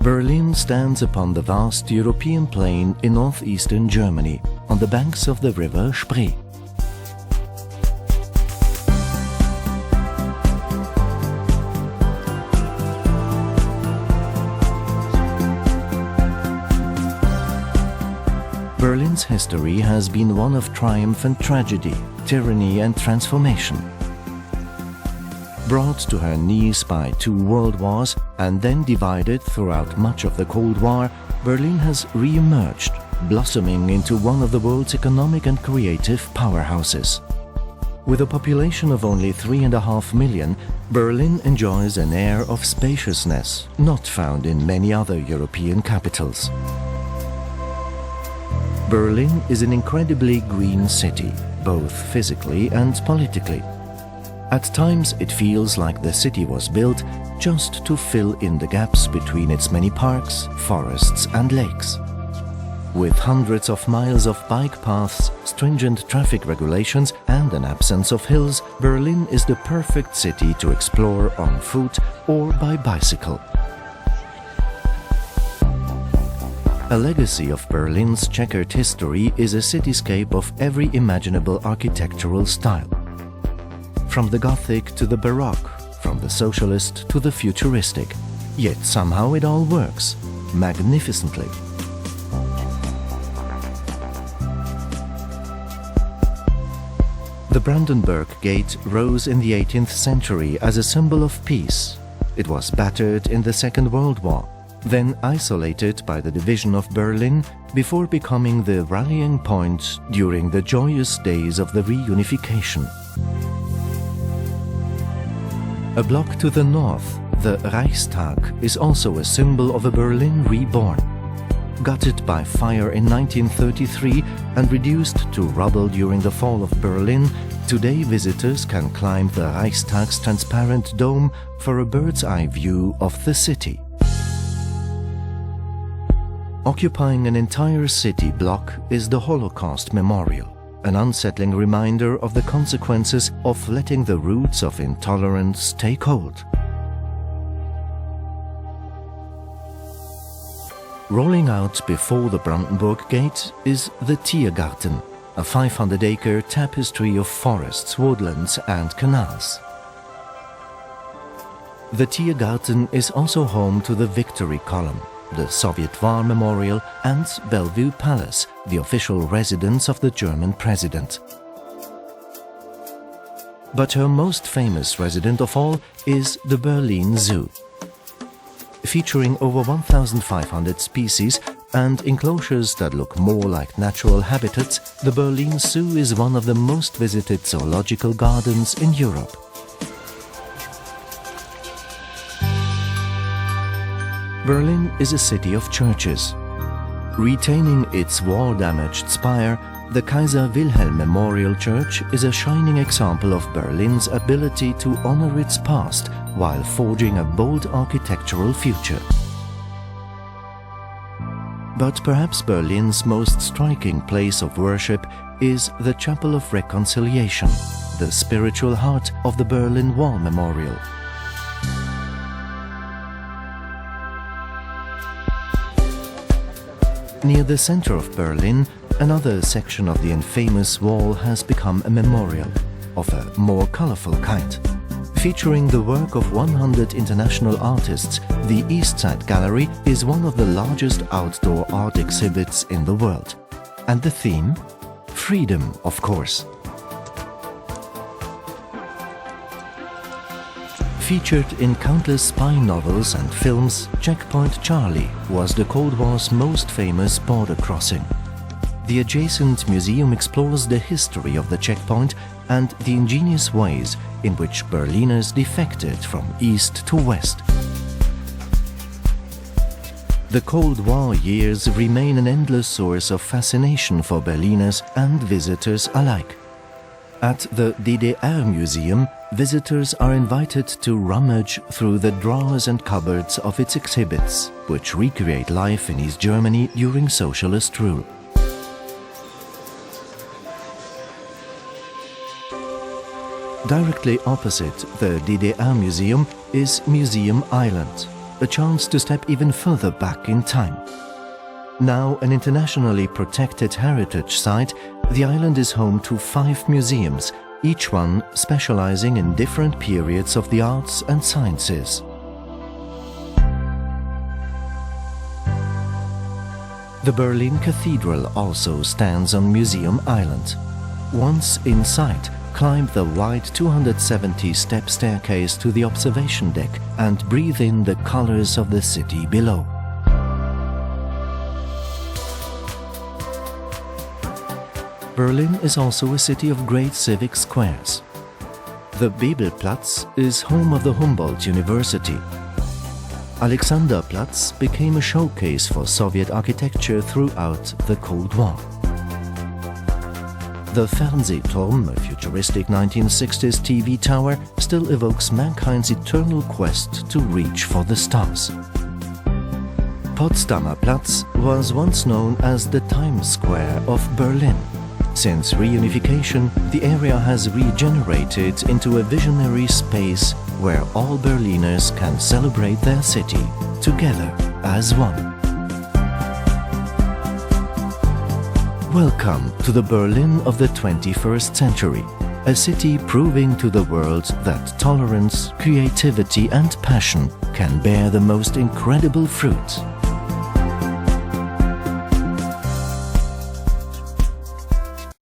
Berlin stands upon the vast European plain in northeastern Germany, on the banks of the river Spree. Berlin's history has been one of triumph and tragedy, tyranny and transformation. Brought to her knees by 2 world wars and then divided throughout much of the Cold War, Berlin has re-emerged, blossoming into one of the world's economic and creative powerhouses. With a population of only 3.5 million, Berlin enjoys an air of spaciousness not found in many other European capitals. Berlin is an incredibly green city, both physically and politically. At times it feels like the city was built just to fill in the gaps between its many parks, forests and lakes. With hundreds of miles of bike paths, stringent traffic regulations and an absence of hills, Berlin is the perfect city to explore on foot or by bicycle. A legacy of Berlin's checkered history is a cityscape of every imaginable architectural style. From the Gothic to the Baroque, from the socialist to the futuristic. Yet somehow it all works, magnificently. The Brandenburg Gate rose in the 18th century as a symbol of peace. It was battered in the Second World War, then isolated by the division of Berlin before becoming the rallying point during the joyous days of the reunification. A block to the north, the Reichstag is also a symbol of a Berlin reborn. Gutted by fire in 1933 and reduced to rubble during the fall of Berlin, today visitors can climb the Reichstag's transparent dome for a bird's-eye view of the city. Occupying an entire city block is the Holocaust Memorial, an unsettling reminder of the consequences of letting the roots of intolerance take hold. Rolling out before the Brandenburg Gate is the Tiergarten, a 500-acre tapestry of forests, woodlands and canals. The Tiergarten is also home to the Victory Column, the Soviet War Memorial and Bellevue Palace, the official residence of the German president. But her most famous resident of all is the Berlin Zoo. Featuring over 1,500 species and enclosures that look more like natural habitats, the Berlin Zoo is one of the most visited zoological gardens in Europe. Berlin is a city of churches. Retaining its war-damaged spire, the Kaiser Wilhelm Memorial Church is a shining example of Berlin's ability to honor its past while forging a bold architectural future. But perhaps Berlin's most striking place of worship is the Chapel of Reconciliation, the spiritual heart of the Berlin Wall Memorial. Near the center of Berlin, another section of the infamous wall has become a memorial, of a more colorful kind. Featuring the work of 100 international artists, the East Side Gallery is one of the largest outdoor art exhibits in the world. And the theme? Freedom, of course. Featured in countless spy novels and films, Checkpoint Charlie was the Cold War's most famous border crossing. The adjacent museum explores the history of the checkpoint and the ingenious ways in which Berliners defected from east to west. The Cold War years remain an endless source of fascination for Berliners and visitors alike. At the DDR Museum, visitors are invited to rummage through the drawers and cupboards of its exhibits, which recreate life in East Germany during socialist rule. Directly opposite the DDR Museum is Museum Island, a chance to step even further back in time. Now an internationally protected heritage site, the island is home to 5 museums, each one specializing in different periods of the arts and sciences. The Berlin Cathedral also stands on Museum Island. Once inside, climb the wide 270-step staircase to the observation deck and breathe in the colors of the city below. Berlin is also a city of great civic squares. The Bebelplatz is home of the Humboldt University. Alexanderplatz became a showcase for Soviet architecture throughout the Cold War. The Fernsehturm, a futuristic 1960s TV tower, still evokes mankind's eternal quest to reach for the stars. Potsdamer Platz was once known as the Times Square of Berlin. Since reunification, the area has regenerated into a visionary space where all Berliners can celebrate their city together as one. Welcome to the Berlin of the 21st century, a city proving to the world that tolerance, creativity and passion can bear the most incredible fruit.